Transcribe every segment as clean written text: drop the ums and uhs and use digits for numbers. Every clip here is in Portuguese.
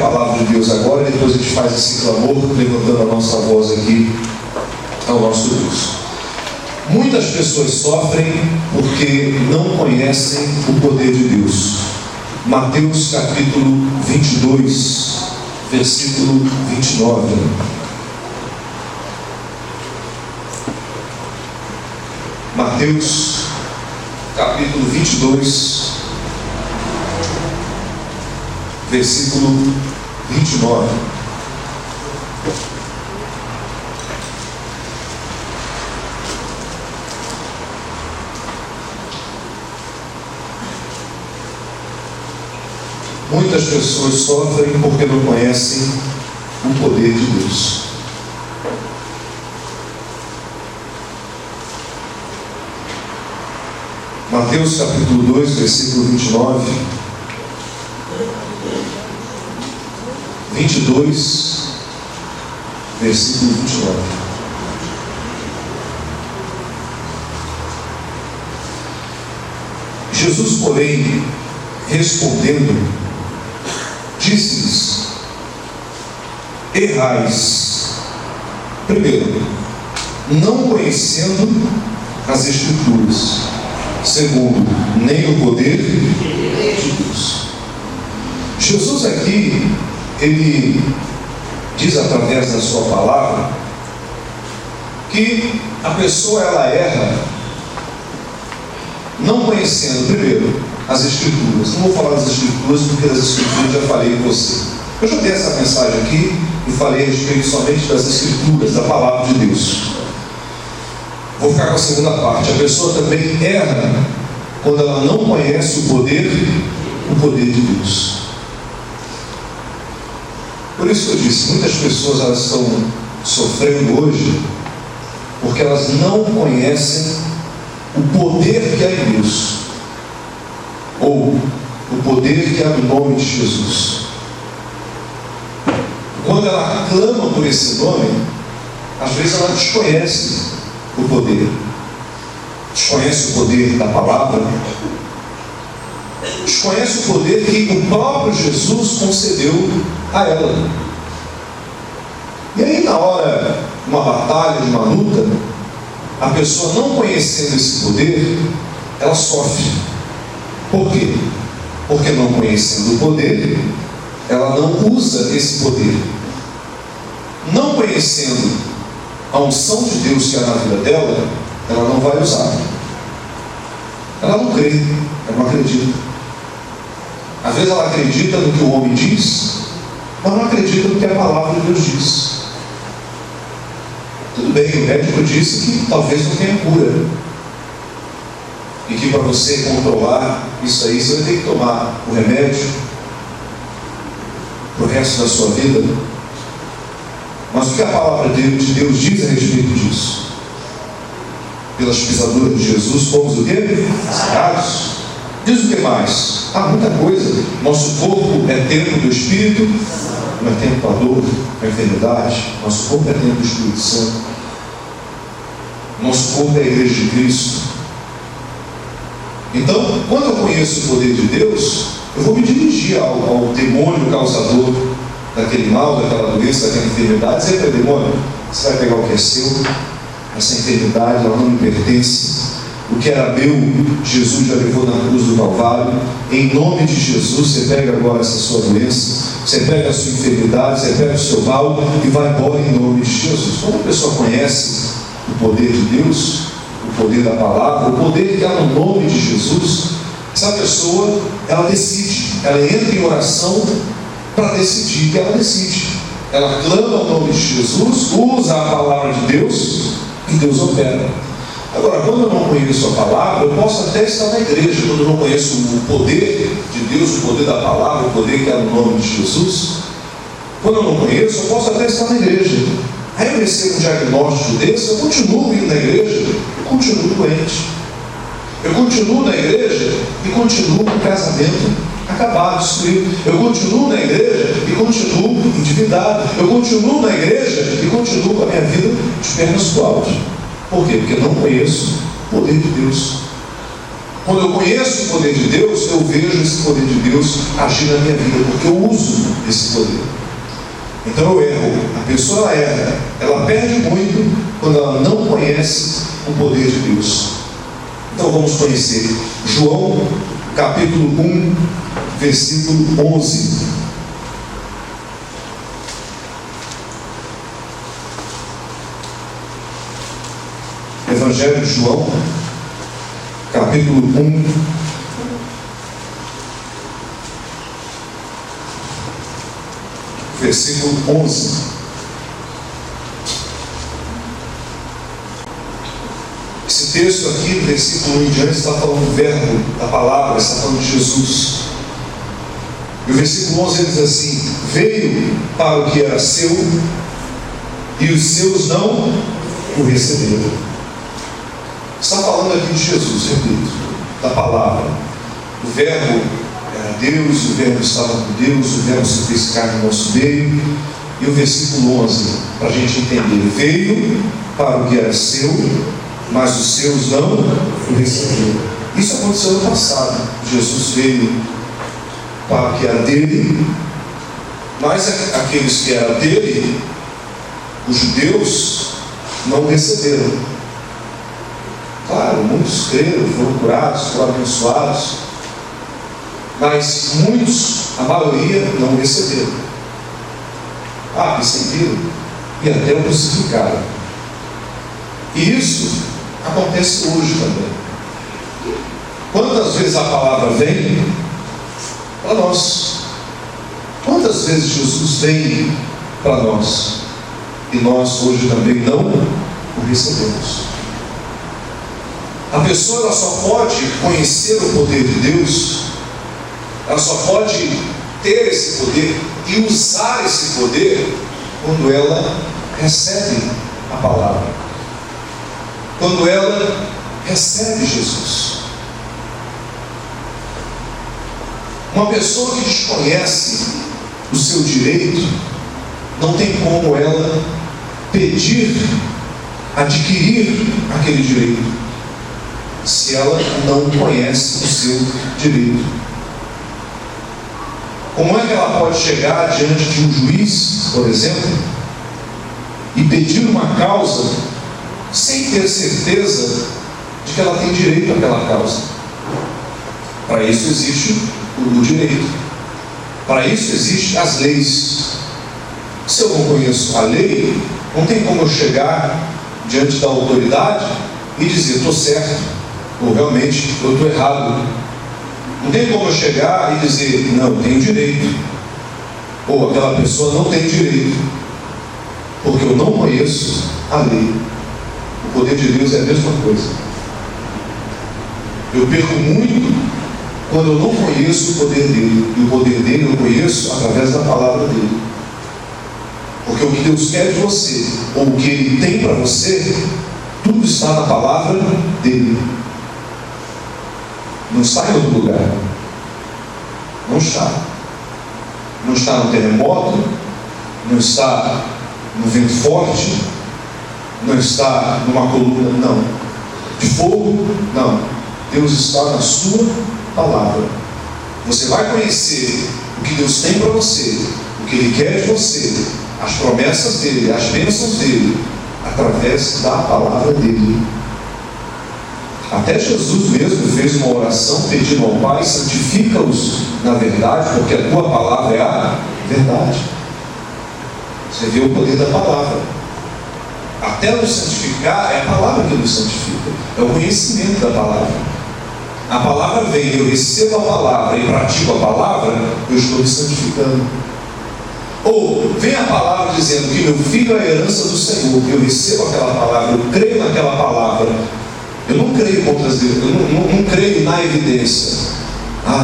palavra de Deus agora e depois a gente faz esse clamor, levantando a nossa voz aqui ao nosso Deus. Muitas pessoas sofrem porque não conhecem o poder de Deus. Mateus capítulo 22, versículo 29. Mateus capítulo 22, versículo 29. Muitas pessoas sofrem porque não conhecem o poder de Deus. Mateus capítulo 2, versículo 29. 22, versículo 29. Jesus, porém, respondendo, disse-lhes: errais, primeiro, não conhecendo as Escrituras, segundo, nem o poder de Deus. Jesus aqui, ele diz através da sua palavra que a pessoa ela erra não conhecendo primeiro as Escrituras. Não vou falar das Escrituras porque das Escrituras já falei com você. Eu já dei essa mensagem aqui e falei a respeito somente das Escrituras, da palavra de Deus. Vou ficar com a segunda parte. A pessoa também erra quando ela não conhece o poder de Deus. Por isso que eu disse, muitas pessoas elas estão sofrendo hoje porque elas não conhecem o poder que há em Deus, ou o poder que há no nome de Jesus. Quando ela clama por esse nome, às vezes ela desconhece o poder, desconhece o poder da palavra, desconhece o poder que o próprio Jesus concedeu a ela. E aí, na hora de uma batalha, de uma luta, a pessoa não conhecendo esse poder, ela sofre. Por quê? Porque não conhecendo o poder, ela não usa esse poder. Não conhecendo a unção de Deus que há na vida dela, ela não vai usar. Ela não crê, ela não acredita. Às vezes ela acredita no que o homem diz, mas não acredita no que a palavra de Deus diz. Tudo bem, o médico disse que talvez não tenha cura, e que para você controlar isso aí, você vai ter que tomar o remédio para o resto da sua vida. Mas o que a palavra de Deus diz a respeito disso? Pelas pisaduras de Jesus fomos o quê? Sarados. Diz o que mais? Há muita coisa. Nosso corpo é templo do Espírito, não é templo da dor, da enfermidade. Nosso corpo é templo do Espírito Santo. Nosso corpo é a igreja de Cristo. Então, quando eu conheço o poder de Deus, eu vou me dirigir ao demônio causador daquele mal, daquela doença, daquela enfermidade. Dizer para o demônio: você vai pegar o que é seu, essa enfermidade ela não me pertence. O que era meu, Jesus já levou na cruz do Calvário. Em nome de Jesus, você pega agora essa sua doença, você pega a sua enfermidade, você pega o seu mal e vai embora em nome de Jesus. Quando a pessoa conhece o poder de Deus, o poder da palavra, o poder que há no nome de Jesus, essa pessoa, ela decide, ela entra em oração para decidir, que ela decide. Ela clama ao nome de Jesus, usa a palavra de Deus e Deus opera. Agora, quando eu não conheço a palavra, eu posso até estar na igreja. Quando eu não conheço o poder de Deus, o poder da palavra, o poder que há no nome de Jesus, quando eu não conheço, eu posso até estar na igreja. Aí eu recebo um diagnóstico desse, eu continuo indo na igreja e continuo doente. Eu continuo na igreja e continuo com o casamento acabado, destruído. Eu continuo na igreja e continuo endividado. Eu continuo na igreja e continuo com a minha vida de pernas pro alto. Por quê? Porque eu não conheço o poder de Deus. Quando eu conheço o poder de Deus, eu vejo esse poder de Deus agir na minha vida, porque eu uso esse poder. Então eu erro, a pessoa erra, ela perde muito quando ela não conhece o poder de Deus. Então vamos conhecer João capítulo 1, versículo 11. Evangelho de João, capítulo 1, versículo 11. Esse texto aqui, do versículo 1 em diante, está falando do verbo, da palavra, está falando de Jesus. E o versículo 11 diz assim: veio para o que era seu, e os seus não o receberam. Está falando aqui de Jesus, repito, da palavra. O verbo era Deus, o verbo estava com Deus, o verbo se fez carne no nosso meio. E o versículo 11, para a gente entender: veio para o que era seu, mas os seus não o receberam. Isso aconteceu no passado. Jesus veio para o que era dele, mas aqueles que eram dele, os judeus, não o receberam. Claro, muitos creram, foram curados, foram abençoados, mas muitos, a maioria, não receberam. Perseguiram e até o crucificaram. E isso acontece hoje também. Quantas vezes a palavra vem para nós? Quantas vezes Jesus vem para nós? E nós hoje também não o recebemos. A pessoa ela só pode conhecer o poder de Deus, ela só pode ter esse poder e usar esse poder quando ela recebe a palavra, quando ela recebe Jesus. Uma pessoa que desconhece o seu direito, não tem como ela pedir, adquirir aquele direito, se ela não conhece o seu direito. Como é que ela pode chegar diante de um juiz, por exemplo, e pedir uma causa sem ter certeza de que ela tem direito àquela causa? Para isso existe o direito, para isso existem as leis. Se eu não conheço a lei, não tem como eu chegar diante da autoridade e dizer: estou certo, ou realmente eu estou errado. Não tem como eu chegar e dizer: não, eu tenho direito, ou aquela pessoa não tem direito, porque eu não conheço a lei. O poder de Deus é a mesma coisa. Eu perco muito quando eu não conheço o poder dele, e o poder dele eu conheço através da palavra dele. Porque o que Deus quer de você, ou o que Ele tem para você, tudo está na palavra dele. Não está em outro lugar. Não está. Não está no terremoto, não está no vento forte, não está numa coluna, não. De fogo, não. Deus está na sua palavra. Você vai conhecer o que Deus tem para você, o que Ele quer de você, as promessas dele, as bênçãos dele, através da palavra dele. Até Jesus mesmo fez uma oração pedindo ao Pai: santifica-os na verdade, porque a tua palavra é a verdade. Você vê o poder da palavra. Até nos santificar, é a palavra que nos santifica, é o conhecimento da palavra. A palavra vem, eu recebo a palavra e pratico a palavra, eu estou me santificando. Ou vem a palavra dizendo que meu filho é a herança do Senhor, eu recebo aquela palavra, eu creio naquela palavra. Eu não creio eu não creio na evidência.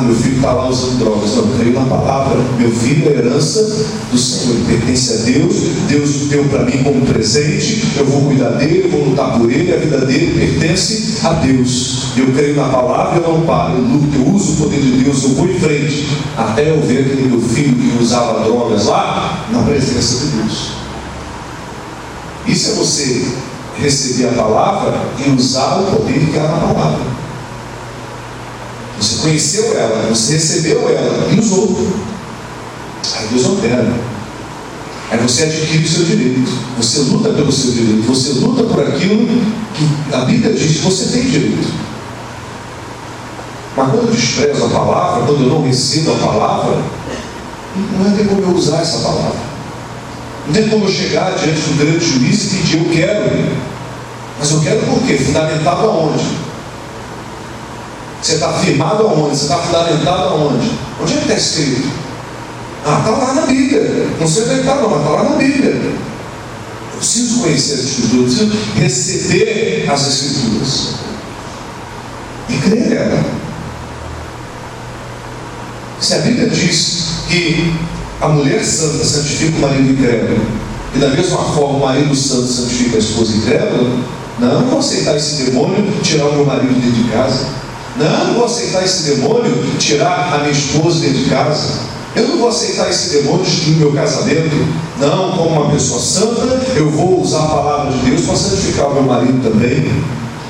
Meu filho está lá usando drogas. Não, eu creio na palavra. Meu filho é a herança do Senhor, ele pertence a Deus. Deus deu para mim como presente. Eu vou cuidar dele, eu vou lutar por ele. A vida dele pertence a Deus. Eu creio na palavra, eu não paro, eu luto, eu uso o poder de Deus, eu vou em frente até eu ver aquele meu filho que usava drogas lá na presença de Deus. Isso é você receber a palavra e usar o poder que há na palavra. Você conheceu ela, você recebeu ela e usou. Aí Deus opera. Aí você adquire o seu direito. Você luta pelo seu direito. Você luta por aquilo que a Bíblia diz que você tem direito. Mas quando eu desprezo a palavra, quando eu não recebo a palavra, não tem como eu usar essa palavra. Não tem como eu chegar diante do grande juiz e pedir, eu quero. Mas eu quero por quê? Fundamentado aonde? Você está firmado aonde? Você está fundamentado aonde? Onde é que está escrito? Está lá na Bíblia. Não sei onde é que está não, mas está lá na Bíblia. Eu preciso conhecer as Escrituras, eu preciso receber as Escrituras e crer nela. Se a Bíblia diz que a mulher santa santifica o marido incrédulo, e da mesma forma o marido santo santifica a esposa incrédula, não vou aceitar esse demônio tirar o meu marido dentro de casa. Não vou aceitar esse demônio tirar a minha esposa dentro de casa. Eu não vou aceitar esse demônio destruir o meu casamento. Não, como uma pessoa santa, eu vou usar a palavra de Deus para santificar o meu marido também,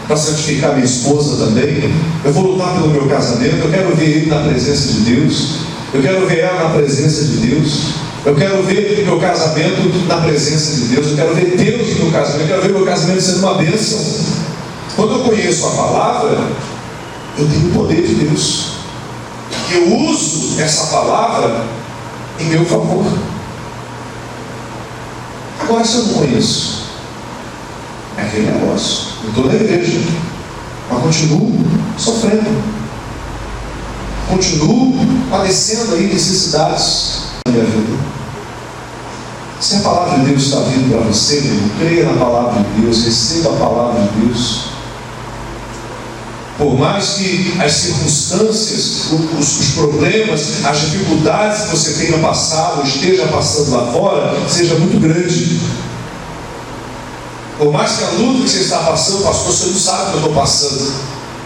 para santificar minha esposa também. Eu vou lutar pelo meu casamento. Eu quero ver ele na presença de Deus. Eu quero ver ela na presença de Deus. Eu quero ver meu casamento na presença de Deus. Eu quero ver Deus no meu casamento. Eu quero ver meu casamento sendo uma bênção. Quando eu conheço a palavra, eu tenho o poder de Deus. Eu uso essa palavra em meu favor. Agora, se eu não conheço, é aquele negócio. Eu estou na igreja, mas continuo sofrendo. Continuo padecendo aí necessidades da minha vida. Se a palavra de Deus está vindo para você, irmão, creia na palavra de Deus, receba a palavra de Deus. Por mais que as circunstâncias, os problemas, as dificuldades que você tenha passado, esteja passando lá fora, seja muito grande. Por mais que a luta que você está passando, pastor, você não sabe o que eu estou passando,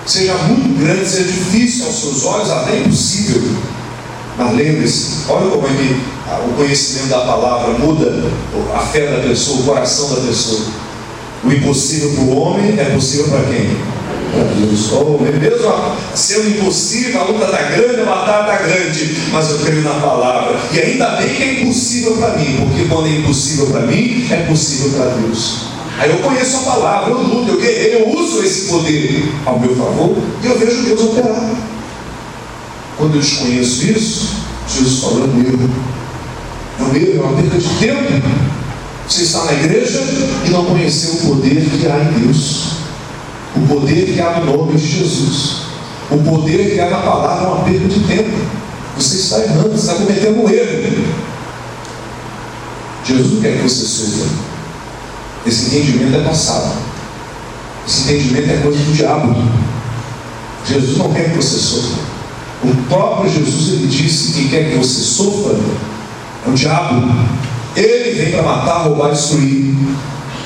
seja muito grande, seja difícil aos seus olhos, até impossível. Mas lembre-se, olha como é que o conhecimento da palavra muda a fé da pessoa, o coração da pessoa. O impossível para o homem é possível para quem? Para Deus. Mesmo sendo impossível, a luta está grande, a batalha está grande, mas eu creio na palavra. E ainda bem que é impossível para mim, porque quando é impossível para mim, é possível para Deus. Aí eu conheço a palavra, eu luto, eu guerreio, eu uso esse poder ao meu favor e eu vejo Deus operar. Quando eu desconheço isso, Jesus falou: é um erro. É um erro, é uma perda de tempo. Você está na igreja e não conheceu o poder que há em Deus. O poder que há no nome de Jesus. O poder que há na palavra é uma perda de tempo. Você está errando, você está cometendo um erro. Jesus não quer que você sofra. Esse entendimento é passado. Esse entendimento é coisa do diabo. Jesus não quer que você sofra. O próprio Jesus, ele disse que quer que você sofra é o diabo. Ele vem para matar, roubar e destruir.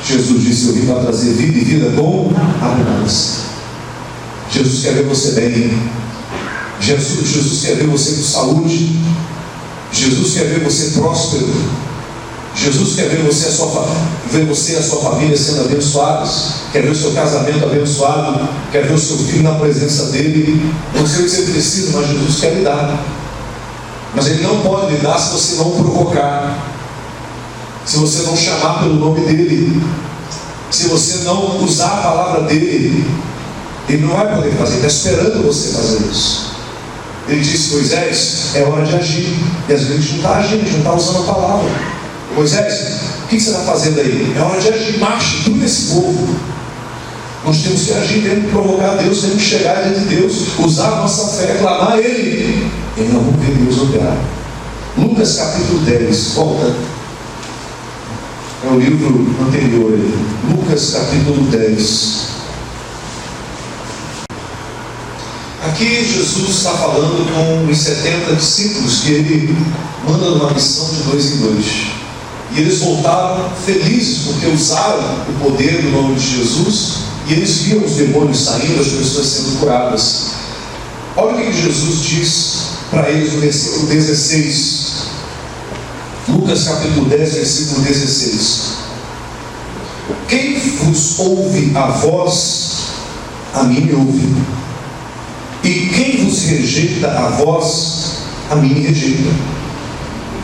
Jesus disse: eu vim para trazer vida e vida com abundância. Jesus quer ver você bem. Jesus quer ver você com saúde. Jesus quer ver você próspero. Jesus quer ver você e a sua família sendo abençoados. Quer ver o seu casamento abençoado. Quer ver o seu filho na presença dele. Não sei o que você precisa, mas Jesus quer lhe dar. Mas ele não pode lhe dar se você não provocar, se você não chamar pelo nome dele, se você não usar a palavra dele. Ele não vai poder fazer, ele está esperando você fazer isso. Ele disse: Moisés, é hora de agir. E às vezes a gente não está agindo, a gente não está usando a palavra. Moisés, o que você está fazendo aí? É hora de agir, marche tudo esse povo. Nós temos que agir, temos que provocar a Deus, temos que chegar diante de Deus, usar a nossa fé, clamar a Ele. E nós vamos ver Deus operar. Lucas capítulo 10, volta. É o livro anterior aí. Lucas capítulo 10. Aqui Jesus está falando com os 70 discípulos que ele manda numa missão de 2 em 2. E eles voltaram felizes porque usaram o poder do nome de Jesus e eles viam os demônios saindo, as pessoas sendo curadas. Olha o que Jesus diz para eles no versículo 16. Lucas capítulo 10, versículo 16. Quem vos ouve a voz, a mim me ouve. E quem vos rejeita a vós, a mim me rejeita.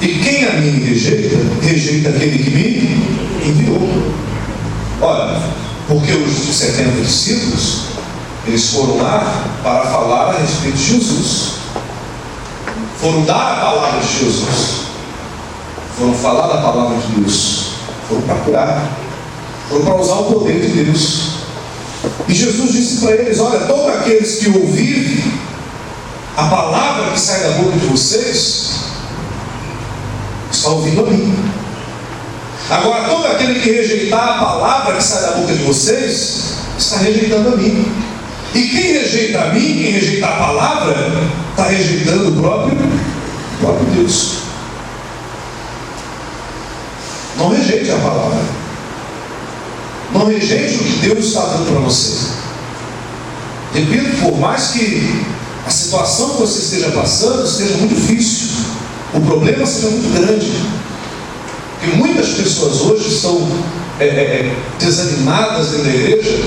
E quem a mim me rejeita, rejeita aquele que me enviou. Olha, porque os 70 discípulos, eles foram lá para falar a respeito de Jesus. Foram dar a palavra de Jesus. Foram falar da palavra de Deus. Foram para curar. Foram para usar o poder de Deus. E Jesus disse para eles: olha, todos aqueles que ouvirem a palavra que sai da boca de vocês, está ouvindo a mim. Agora, todo aquele que rejeitar a palavra que sai da boca de vocês, está rejeitando a mim. E quem rejeita a mim, quem rejeita a palavra, está rejeitando o próprio Deus. Não rejeite a palavra. Não rejeite o que Deus está dando para você. Repito, por mais que a situação que você esteja passando esteja muito difícil, o problema seja muito grande, porque muitas pessoas hoje estão desanimadas dentro da igreja.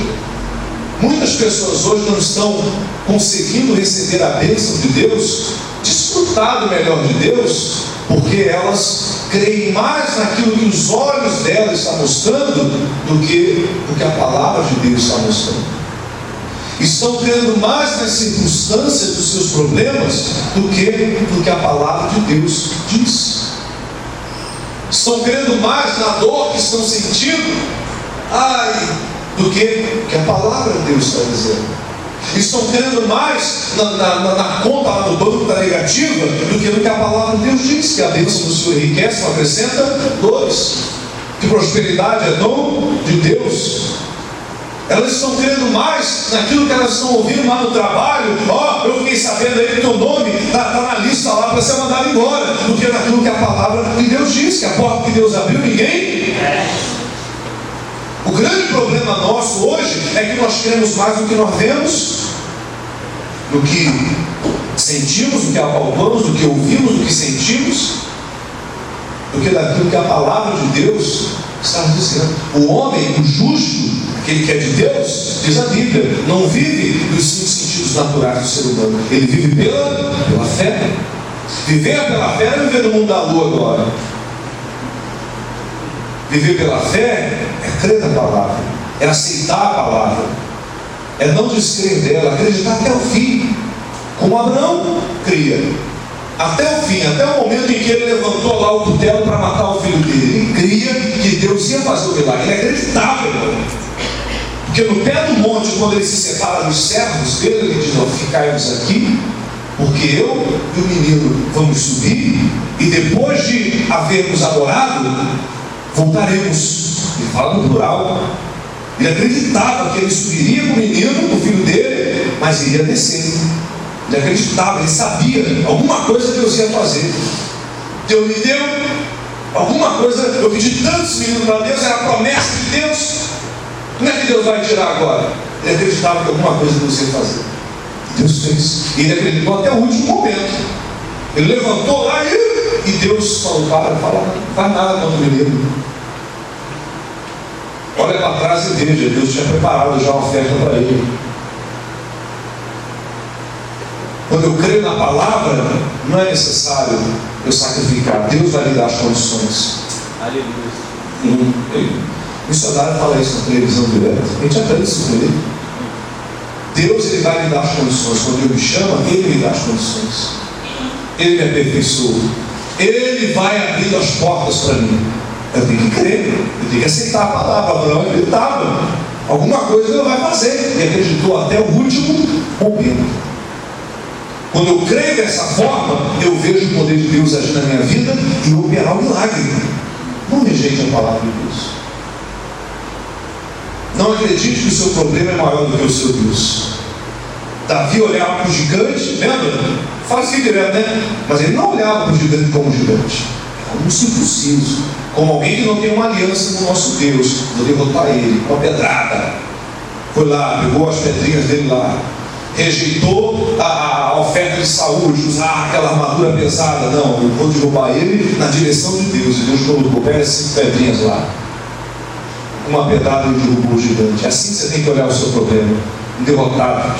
Muitas pessoas hoje não estão conseguindo receber a bênção de Deus, desfrutar do melhor de Deus, porque elas creem mais naquilo que os olhos delas estão mostrando do que a palavra de Deus está mostrando. Estão crendo mais nas circunstâncias dos seus problemas do que a palavra de Deus diz. Estão crendo mais na dor que estão sentindo do que a palavra de Deus está dizendo. Estão crendo mais na conta lá do banco da negativa do que a palavra de Deus diz, que a bênção do Senhor enriquece, não acrescenta dores, que prosperidade é dom de Deus. Elas estão crendo mais naquilo que elas estão ouvindo lá no trabalho. Eu fiquei sabendo aí que teu nome está na lista lá para ser mandado embora, do que naquilo que a palavra de Deus diz, que a porta que Deus abriu, ninguém. O grande problema nosso hoje é que nós queremos mais do que nós vemos, do que sentimos, do que apalpamos, do que ouvimos, do que sentimos, do que daquilo que a palavra de Deus está dizendo. O homem, o justo, aquele que é de Deus, diz a Bíblia, não vive dos 5 sentidos naturais do ser humano. Ele vive pela fé. Viver pela fé não é viver no mundo da lua agora. Viver pela fé é crer na palavra, é aceitar a palavra, é não descrer dela, acreditar até o fim, como Abraão cria, até o fim, até o momento em que ele levantou lá o cutelo para matar o filho dele. Ele cria que Deus ia fazer o milagre, ele acreditava, porque no pé do monte, quando ele se separa dos servos dele, ele diz: não, ficai-vos aqui, porque eu e o menino vamos subir, e depois de havermos adorado, voltaremos. Ele fala no plural. Ele acreditava que ele subiria com o menino, o filho dele, mas iria descer. Ele acreditava, ele sabia, alguma coisa Deus ia fazer. Deus me deu alguma coisa, eu pedi tantos meninos para Deus, era a promessa de Deus. Como é que Deus vai tirar agora? Ele acreditava que alguma coisa Deus ia fazer. Deus fez. E ele acreditou até o último momento. Ele levantou lá e Deus falou: para, não faz nada contra o menino. Olha para trás e veja, Deus tinha preparado já uma oferta para ele. Quando eu creio na palavra, não é necessário eu sacrificar. Deus vai lhe dar as condições. Aleluia. O missionário fala isso na televisão direto. A gente aprende isso com ele. Deus, ele vai lhe dar as condições. Quando Ele me chama, Ele me dá as condições. Ele me aperfeiçoa. Ele vai abrindo as portas para mim. Eu tenho que crer, eu tenho que aceitar a palavra. Abraão acreditava, alguma coisa Ele vai fazer. Ele acreditou até o último momento. Quando eu creio dessa forma, eu vejo o poder de Deus agir na minha vida e operar o milagre. Não rejeite a palavra de Deus. Não acredite que o seu problema é maior do que o seu Deus. Davi olhava para o gigante, lembra? Faz isso direto, né? Mas ele não olhava para o gigante como gigante, como um simples, como alguém que não tem uma aliança com o nosso Deus. Vou derrotar ele com a pedrada. Foi lá, pegou as pedrinhas dele lá, rejeitou a oferta de Saúl, de usar aquela armadura pesada. Não, eu vou derrubar ele na direção de Deus. E Deus colocou, pega 5 pedrinhas lá. Uma pedrada ele derrubou o gigante. Assim você tem que olhar o seu problema. Derrotado,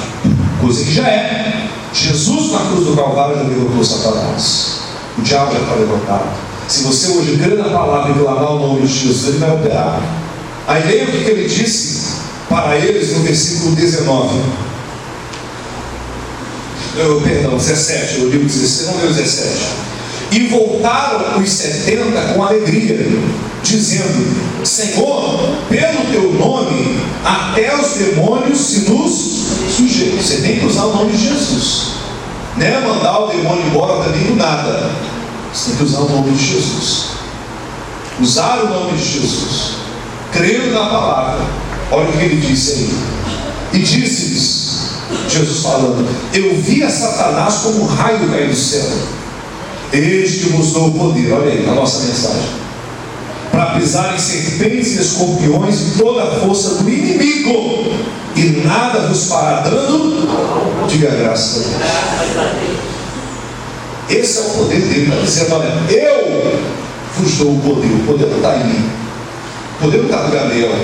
coisa que já é. Jesus na cruz do Calvário já derrotou Satanás. O diabo já está derrotado. Se você hoje crer na palavra e clamar o nome de Jesus, ele vai operar. Aí leia o que ele disse para eles no versículo 19. Perdão, 17, eu digo 16, não deu 17. E voltaram os 70 com alegria, dizendo: Senhor, pelo teu nome, até os demônios se nos sujeitam. Você tem que usar o nome de Jesus. Não é mandar o demônio embora também do nada. Você tem que usar o nome de Jesus. Usar o nome de Jesus, crendo na palavra. Olha o que ele disse aí. E disse-lhes, Jesus falando: eu vi a Satanás como um raio cair do céu. Eis que vos dou o poder. Olha aí a nossa mensagem: para pisar em serpentes e escorpiões e toda a força do inimigo, e nada vos fará dano. Diga graças a Deus. Esse é o poder dele. Está dizendo: olha, eu vos dou o poder. O poder não está em mim. O poder não está no Gabriel.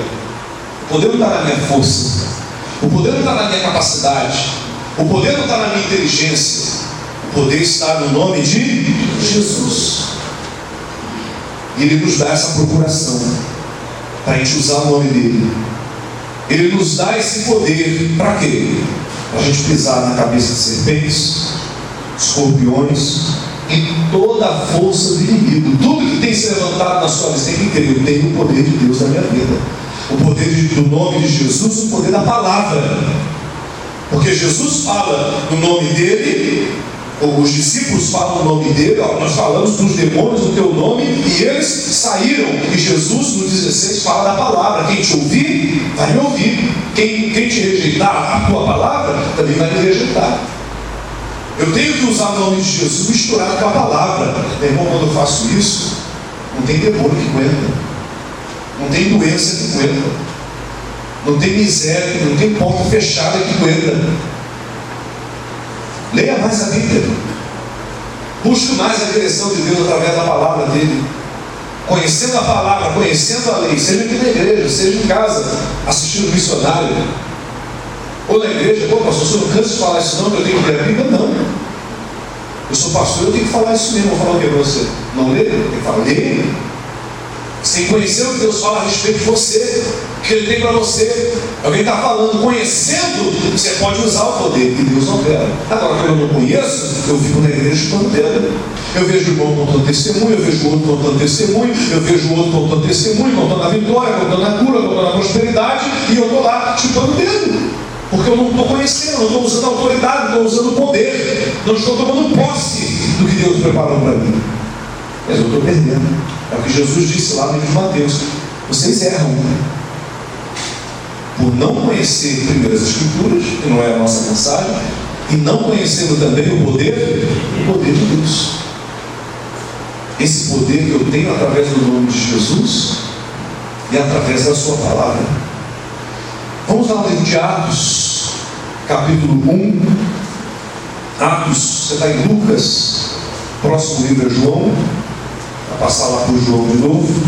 O poder não está na minha força. O poder não está na minha capacidade. O poder não está na minha inteligência. O poder está no nome de Jesus. E Ele nos dá essa procuração para a gente usar o nome dele. Ele nos dá esse poder para quê? Para a gente pisar na cabeça de serpentes, escorpiões e toda a força do inimigo. Tudo que tem se levantado na sua vida, tem que crer: eu tenho o poder de Deus na minha vida. O poder do nome de Jesus, o poder da palavra. Porque Jesus fala no nome dele, os discípulos falam o nome dele: ó, nós falamos dos demônios no teu nome, e eles saíram. E Jesus no 16 fala da palavra: quem te ouvir, vai me ouvir. Quem te rejeitar a tua palavra, também vai me rejeitar. Eu tenho que usar o nome de Jesus misturado com a palavra. Meu irmão, quando eu faço isso, não tem demônio que aguenta, não tem doença que aguenta, não tem miséria, não tem porta fechada que aguenta. Leia mais a Bíblia, busque mais a direção de Deus através da palavra dele, conhecendo a palavra, conhecendo a lei, seja aqui na igreja, seja em casa, assistindo missionário, ou na igreja. Pô, pastor, você não cansa de falar isso não, que eu tenho que ler a Bíblia? Não, eu sou pastor, eu tenho que falar isso mesmo. Vou falar o que para você? Não lê? Tem que falar, lê. Você tem que conhecer o que Deus fala a respeito de você, o que Ele tem para você. Alguém está falando, conhecendo, você pode usar o poder que Deus opera. Agora, quando eu não conheço, eu fico na igreja chupando dedo. Eu vejo o irmão contando testemunho, eu vejo o outro contando testemunho, eu vejo o outro contando testemunho, contando a vitória, contando a cura, contando a prosperidade, e eu estou lá chupando dedo. Porque eu não estou conhecendo, não estou usando autoridade, não estou usando poder, não estou tomando posse do que Deus preparou para mim. Mas eu estou perdendo. É o que Jesus disse lá no livro de Mateus: vocês erram por não conhecer primeiro as Escrituras, que não é a nossa mensagem, e não conhecendo também o poder de Deus. Esse poder que eu tenho através do nome de Jesus e através da sua palavra. Vamos lá no livro de Atos, capítulo 1. Atos, você está em Lucas, próximo livro é João. Vai passar lá por João de novo,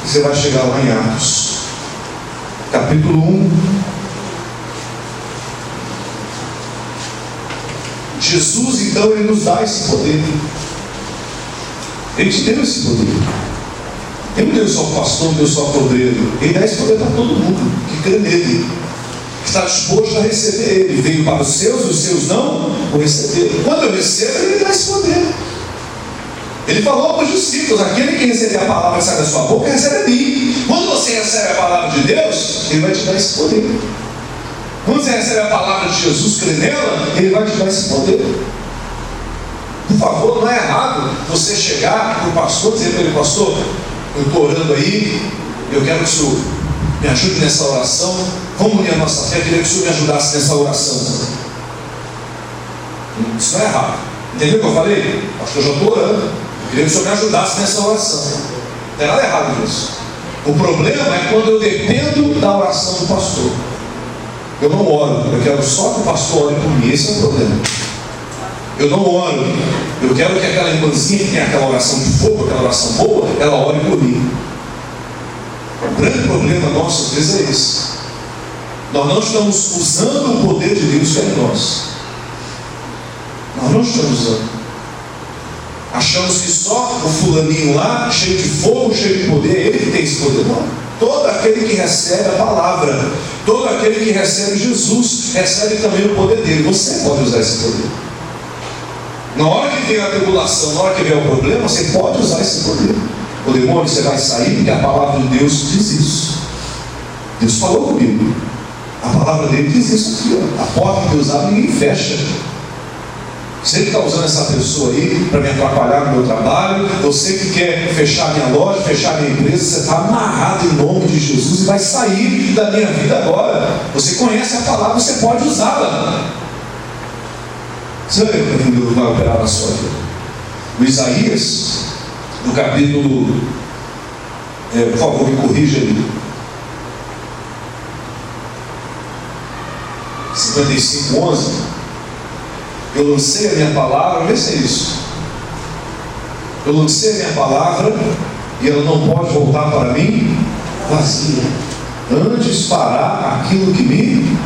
e você vai chegar lá em Atos, capítulo 1. Jesus, então, Ele nos dá esse poder. Ele te deu esse poder. Ele não deu só o pastor, não deu só o podreiro. Ele dá esse poder para todo mundo que crê nele, que está disposto a receber ele. Ele veio para os seus não o receberam. Quando eu recebo, Ele dá esse poder. Ele falou para os discípulos: aquele que receber a palavra que sai da sua boca, recebe a mim. Quando você recebe a palavra de Deus, Ele vai te dar esse poder. Quando você recebe a palavra de Jesus, crê nela, Ele vai te dar esse poder. Por favor, não é errado você chegar para o pastor e dizer para ele: pastor, eu estou orando aí, eu quero que o senhor me ajude nessa oração, vamos unir a nossa fé, eu queria que o senhor me ajudasse nessa oração. Isso não é errado. Entendeu o que eu falei? Pastor, eu já estou orando, eu queria que o senhor me ajudasse nessa oração. Não tem nada errado nisso. O problema é quando eu dependo da oração do pastor. Eu não oro, eu quero só que o pastor ore por mim. Esse é o problema. Eu não oro, eu quero que aquela irmãzinha que tem aquela oração de fogo, aquela oração boa, ela ore por mim. O grande problema nosso, às vezes, é esse. Nós não estamos usando o poder de Deus que é em nós. Nós não estamos usando. Achamos que só o fulaninho lá, cheio de fogo, cheio de poder, ele que tem esse poder. Não. Todo aquele que recebe a palavra, todo aquele que recebe Jesus, recebe também o poder dele. Você pode usar esse poder. Na hora que vem a tribulação, na hora que vem o problema, você pode usar esse poder. O demônio, você vai sair, porque a palavra de Deus diz isso. Deus falou comigo. A palavra dele diz isso aqui, ó. A porta que Deus abre, ninguém fecha. Você que está usando essa pessoa aí para me atrapalhar no meu trabalho, você que quer fechar minha loja, fechar minha empresa, você está amarrado em nome de Jesus e vai sair da minha vida agora. Você conhece a palavra, você pode usá-la. Você vai ver como Deus vai operar na sua vida. O Isaías, no capítulo, por favor, me corrija aí, 55:11. Eu lancei a minha palavra, vê se é isso. Eu lancei a minha palavra e ela não pode voltar para mim vazia. Antes fará aquilo que me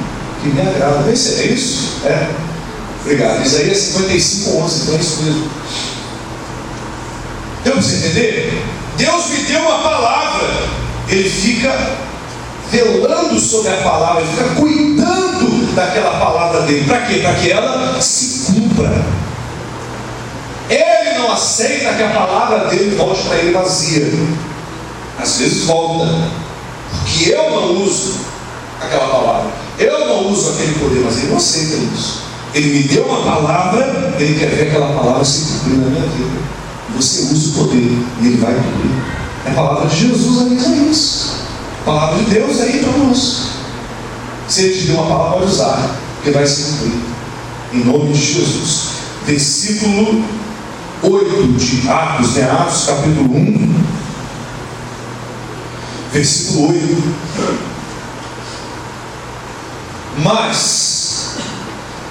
agrada. Vê se é isso. Obrigado. Isaías 55:11. Então é isso mesmo. Deu para você entender? Deus me deu uma palavra. Ele fica velando sobre a palavra, ele fica cuidando daquela palavra dele. Para quê? Para que ela se cumpra. Ele não aceita que a palavra dele volte para ele vazia. Às vezes volta, porque eu não uso aquela palavra, eu não uso aquele poder, mas ele não aceita isso. Ele me deu uma palavra, ele quer ver aquela palavra se cumprir na minha vida. Você usa o poder e ele vai cumprir. É a palavra de Jesus ali, é isso. A palavra de Deus aí para nós. Se ele te deu uma palavra, pode usar, porque vai se cumprir. Em nome de Jesus. Versículo 8 de Atos, Atos capítulo 1, versículo 8. Mas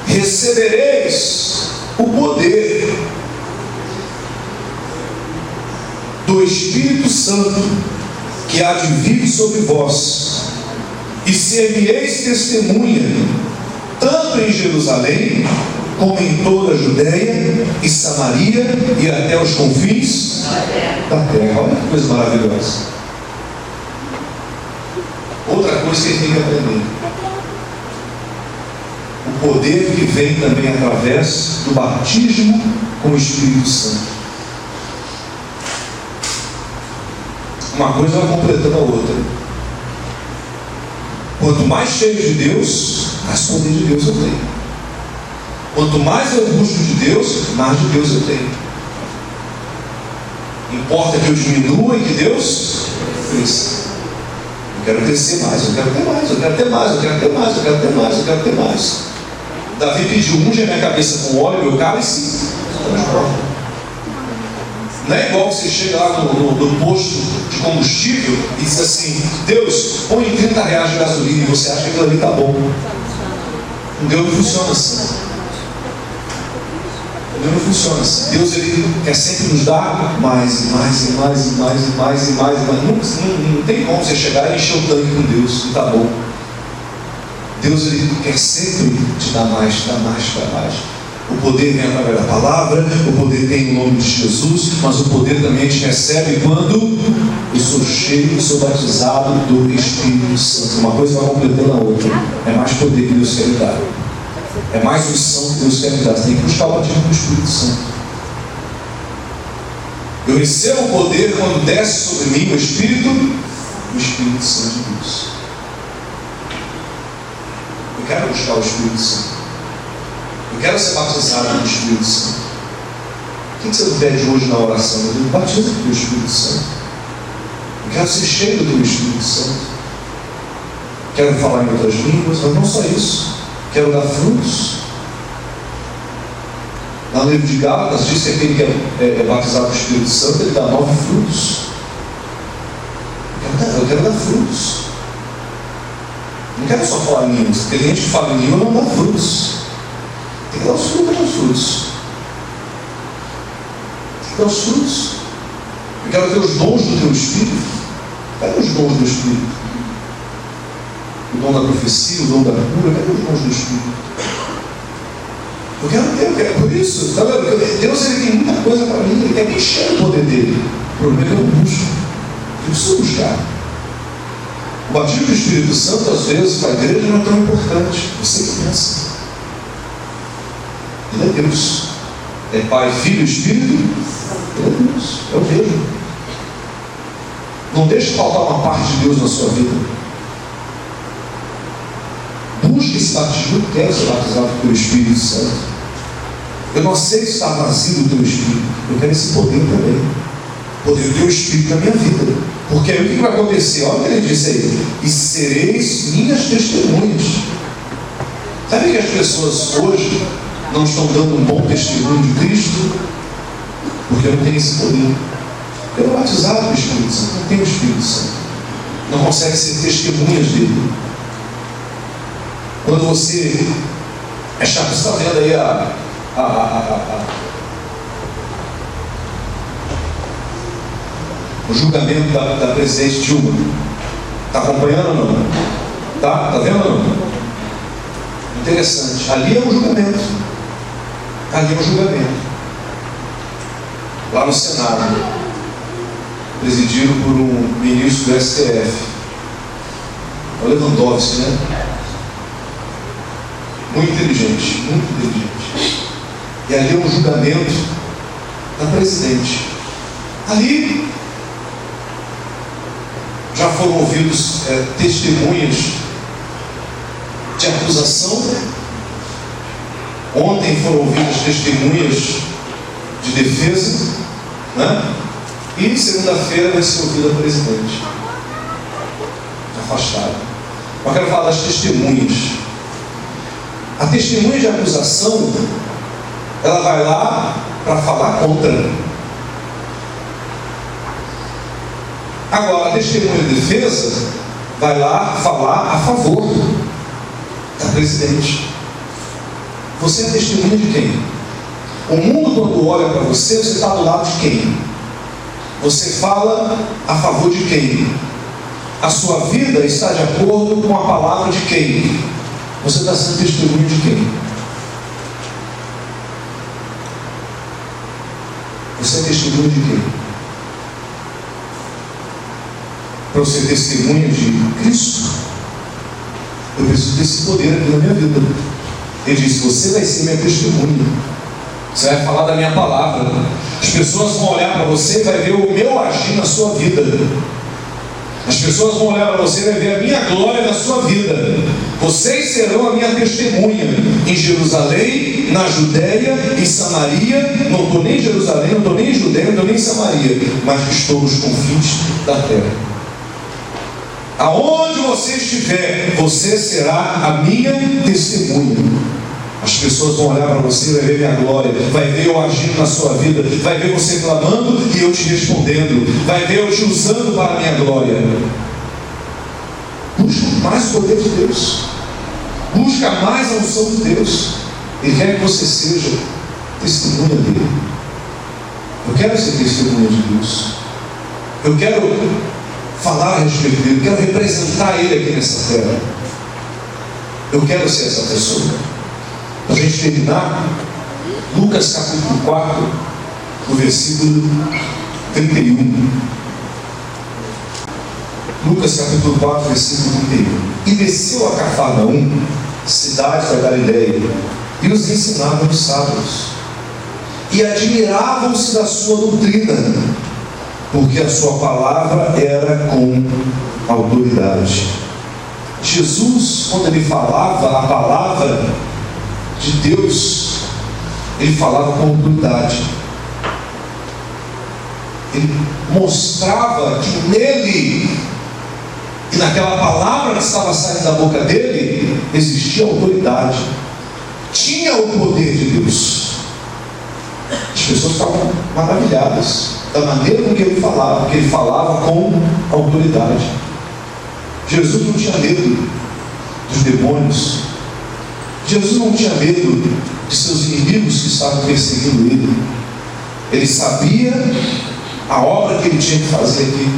recebereis o poder do Espírito Santo que há de vir sobre vós, e ser-me-eis testemunha, tanto em Jerusalém, como em toda a Judéia e Samaria e até os confins da terra. Olha que coisa maravilhosa. Outra coisa que a gente tem que aprender: o poder que vem também através do batismo com o Espírito Santo. Uma coisa vai completando a outra. Quanto mais cheio de Deus, mais poder de Deus eu tenho. Quanto mais eu busco de Deus, mais de Deus eu tenho. Importa que eu diminua e que Deus cresça. Eu quero crescer mais, eu quero ter mais, eu quero ter mais, eu quero ter mais, eu quero ter mais, eu quero ter mais. Davi pediu: unge a minha cabeça com óleo, meu cálice transborda. Não é igual você chega lá no posto de combustível e diz assim: Deus, põe R$30 de gasolina, e você acha que aquilo ali está bom. Deus não funciona assim. Deus não funciona assim. Deus, ele quer sempre nos dar mais e mais e mais e mais e mais e mais e mais. Não tem como você chegar e encher o tanque com Deus e está bom. Deus, ele quer sempre te dar mais, te dar mais, te dar mais. O poder vem através da palavra, o poder tem o nome de Jesus, mas o poder também a gente recebe quando eu sou cheio, sou batizado do Espírito Santo. Uma coisa vai completando a outra. É mais poder que Deus quer me dar. É mais unção que Deus quer me dar. Você tem que buscar o batismo do Espírito Santo. Eu recebo o poder quando desce sobre mim o Espírito Santo de Deus. Eu quero buscar o Espírito Santo. Eu quero ser batizado pelo Espírito Santo. O que você me pede hoje na oração? Eu digo: batiza pelo Espírito Santo. Eu quero ser cheio do teu Espírito Santo. Quero falar em outras línguas, mas não só isso. Quero dar frutos. No livro de Gálatas diz que aquele que é batizado pelo Espírito Santo, ele dá 9 frutos. Eu quero dar frutos. Não quero só falar em línguas. Porque tem gente que fala em língua e não dá frutos. Tem que dar os frutos, Tem que dar os frutos. Eu quero ter os dons do teu Espírito. Cadê os dons do Espírito? O dom da profecia, o dom da cura. Cadê os dons do Espírito? Eu quero, por isso, está vendo? Deus ele tem muita coisa para mim, ele quer me encher o poder dele. O problema é que eu não busco. Eu preciso buscar. O batismo do Espírito Santo, às vezes, para a igreja não é tão importante. Você que pensa. Ele é Deus. É Pai, Filho e Espírito. Ele é Deus. É o mesmo. Não deixe faltar uma parte de Deus na sua vida. Busque esse batismo. Eu quero ser batizado pelo Espírito Santo. Eu não aceito estar vazio do teu Espírito. Eu quero esse poder também. O poder do teu Espírito na minha vida. Porque aí o que vai acontecer? Olha o que ele disse aí. E sereis minhas testemunhas. Sabe que as pessoas hoje não estão dando um bom testemunho de Cristo? Porque não tem esse poder. Eu não batizado pelo Espírito Santo. Não tem o Espírito Santo. Não consegue ser testemunhas dele. Quando você é chato, você está vendo aí o julgamento da presidente Dilma. Está acompanhando ou não? Está vendo ou não? Interessante. Ali é um julgamento. Ali é um julgamento. Lá no Senado, presidido por um ministro do STF. O Lewandowski, né? Muito inteligente, muito inteligente. E ali é um julgamento da presidente. Ali já foram ouvidos testemunhas de acusação. Ontem foram ouvidas testemunhas de defesa, né? E segunda-feira vai ser ouvida a presidente. Afastada. Eu quero falar das testemunhas. A testemunha de acusação, ela vai lá para falar contra. Agora, a testemunha de defesa vai lá falar a favor da presidente. Você é testemunha de quem? O mundo, quando olha para você, você está do lado de quem? Você fala a favor de quem? A sua vida está de acordo com a palavra de quem? Você está sendo testemunha de quem? Você é testemunha de quem? Para eu ser testemunha de Cristo, eu preciso desse poder aqui na minha vida. Ele disse: você vai ser minha testemunha. Você vai falar da minha palavra. As pessoas vão olhar para você e vai ver o meu agir na sua vida. As pessoas vão olhar para você e vai ver a minha glória na sua vida. Vocês serão a minha testemunha em Jerusalém, na Judéia, em Samaria. Não estou nem em Jerusalém, não estou nem em Judéia, não estou nem em Samaria, mas estou nos confins da terra. Aonde você estiver, você será a minha testemunha. As pessoas vão olhar para você e vai ver minha glória, vai ver eu agindo na sua vida, vai ver você clamando e eu te respondendo, vai ver eu te usando para a minha glória. Busca mais o poder de Deus, busca mais a unção de Deus. Ele quer que você seja testemunha dele. Eu quero ser testemunha de Deus. Eu quero falar a respeito dele, eu quero representar ele aqui nessa terra. Eu quero ser essa pessoa. Para a gente terminar, Lucas capítulo 4, no versículo 31. Lucas capítulo 4, versículo 31. E desceu a Cafarnaum, cidade da Galileia, e os ensinava nos sábados. E admiravam-se da sua doutrina, porque a sua palavra era com autoridade. Jesus, quando ele falava a palavra de Deus, ele falava com autoridade. Ele mostrava que nele e naquela palavra que estava saindo da boca dele existia autoridade, tinha o poder de Deus. As pessoas estavam maravilhadas da maneira com que ele falava, porque ele falava com autoridade. Jesus não tinha medo dos demônios. Jesus não tinha medo de seus inimigos que estavam perseguindo ele. Ele sabia a obra que ele tinha que fazer aqui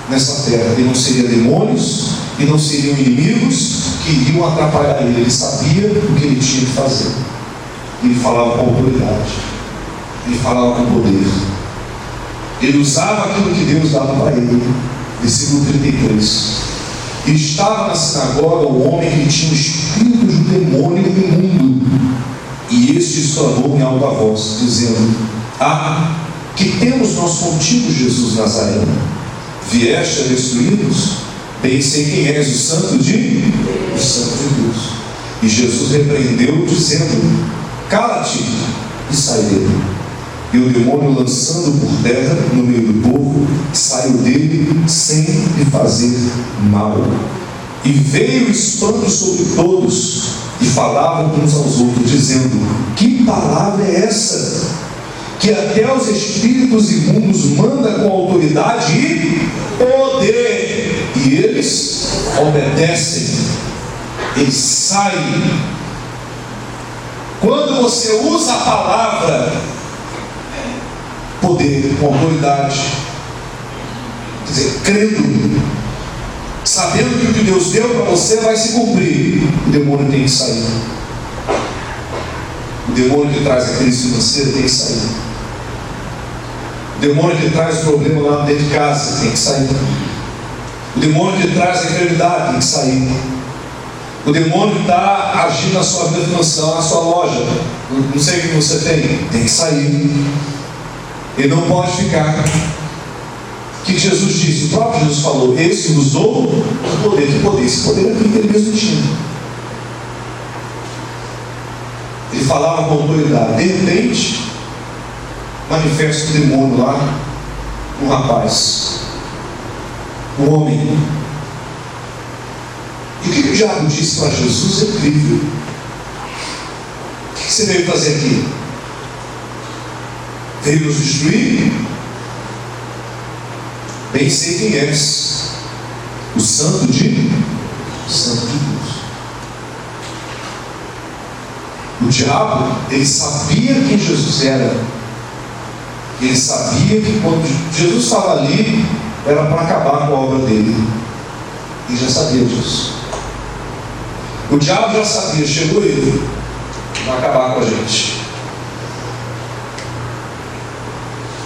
nessa terra. E não seriam demônios e não seriam inimigos que iriam atrapalhar ele. Ele sabia o que ele tinha que fazer. Ele falava com autoridade. Ele falava com poder. Ele usava aquilo que Deus dava para ele. Versículo 33. E estava na sinagoga um homem que tinha o espírito de um demônio imundo. E este exclamou em alta voz, dizendo: que temos nós contigo, Jesus Nazareno? Vieste a destruir-nos? Bem sei quem és, o Santo de Deus. E Jesus repreendeu, dizendo: cala-te e sai dele. E o demônio, lançando por terra no meio do povo, saiu dele sem lhe fazer mal. E veio o espanto sobre todos, e falavam uns aos outros, dizendo: que palavra é essa? Que até os espíritos imundos manda com autoridade e poder, e eles obedecem, eles saem. Quando você usa a palavra poder, com autoridade, quer dizer, crendo, sabendo que o que Deus deu para você vai se cumprir, o demônio tem que sair. O demônio que traz a crise financeira tem que sair. O demônio que traz o problema lá dentro de casa tem que sair. O demônio que traz a enfermidade tem que sair. O demônio que está agindo na sua vida financeira, na sua loja, não sei o que você tem que sair. Ele não pode ficar. O que Jesus disse? O próprio Jesus falou: esse usou o poder. Que poder? Esse poder aqui que ele mesmo tinha. Ele falava com autoridade. De repente, manifesta o demônio lá no rapaz, o homem. E o que o diabo disse para Jesus é incrível. O que você veio fazer aqui? Veio nos destruir? Bem sei quem és, o Santo de Deus. O diabo, ele sabia quem Jesus era. Ele sabia que quando Jesus estava ali, era para acabar com a obra dele. Ele já sabia disso. O diabo já sabia, chegou ele, vai acabar com a gente.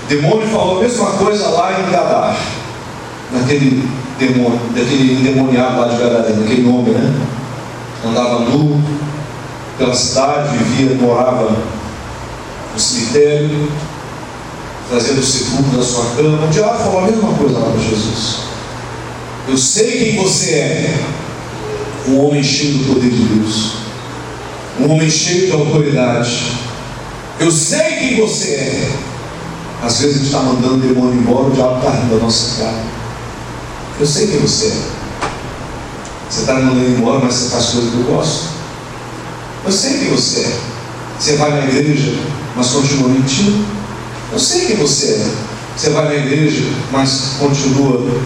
O demônio falou a mesma coisa lá em Gadar, naquele demônio, daquele endemoniado lá de Gadareno, aquele nome, né? Andava nu pela cidade, vivia, morava no cemitério, trazendo o sepulcro da sua cama. O diabo falou a mesma coisa lá para Jesus. Eu sei quem você é, um homem cheio do poder de Deus, um homem cheio de autoridade. Eu sei quem você é. Às vezes a gente está mandando o demônio embora, o diabo está rindo da nossa cara. Eu sei quem você é. Você está me mandando embora, mas você faz coisas que eu gosto. Eu sei quem você é. Você vai na igreja, mas continua mentindo. Eu sei quem você é. Você vai na igreja, mas continua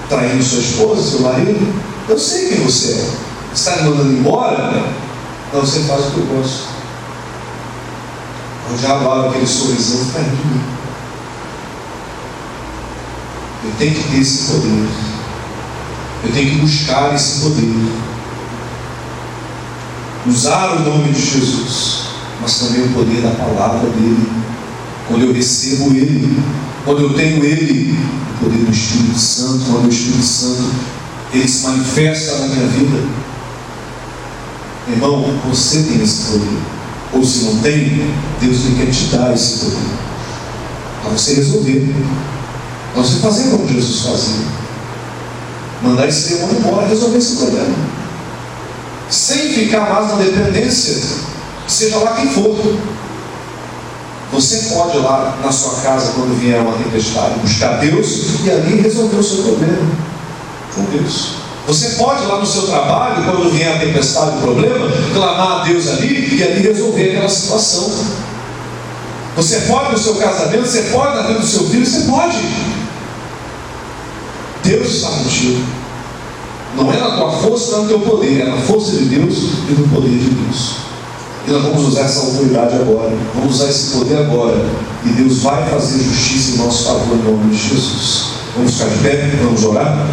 traindo sua esposa, seu marido. Eu sei quem você é. Você está me mandando embora? Não, você faz o que eu gosto. O diabo abre aquele sorrisão e fica rindo. Eu tenho que ter esse poder. Eu tenho que buscar esse poder. Usar o nome de Jesus, mas também o poder da palavra dele. Quando eu recebo ele, quando eu tenho ele, o poder do Espírito Santo, quando o Espírito Santo ele se manifesta na minha vida. Irmão, você tem esse poder. Ou se não tem, Deus quer te dar esse poder para você resolver. Para você fazer como Jesus fazia. Mandar esse demônio embora, resolver esse problema. Sem ficar mais na dependência, seja lá quem for. Você pode ir lá na sua casa quando vier uma tempestade, buscar Deus e ali resolver o seu problema com Deus. Você pode ir lá no seu trabalho, quando vier a tempestade, o problema, clamar a Deus ali e ali resolver aquela situação. Você pode no seu casamento, você pode na vida do seu filho, você pode. Deus está contigo. Não é na tua força, não é no teu poder, é na força de Deus e no poder de Deus. E nós vamos usar essa autoridade agora, vamos usar esse poder agora, e Deus vai fazer justiça em nosso favor em nome de Jesus. Vamos ficar de pé, vamos orar.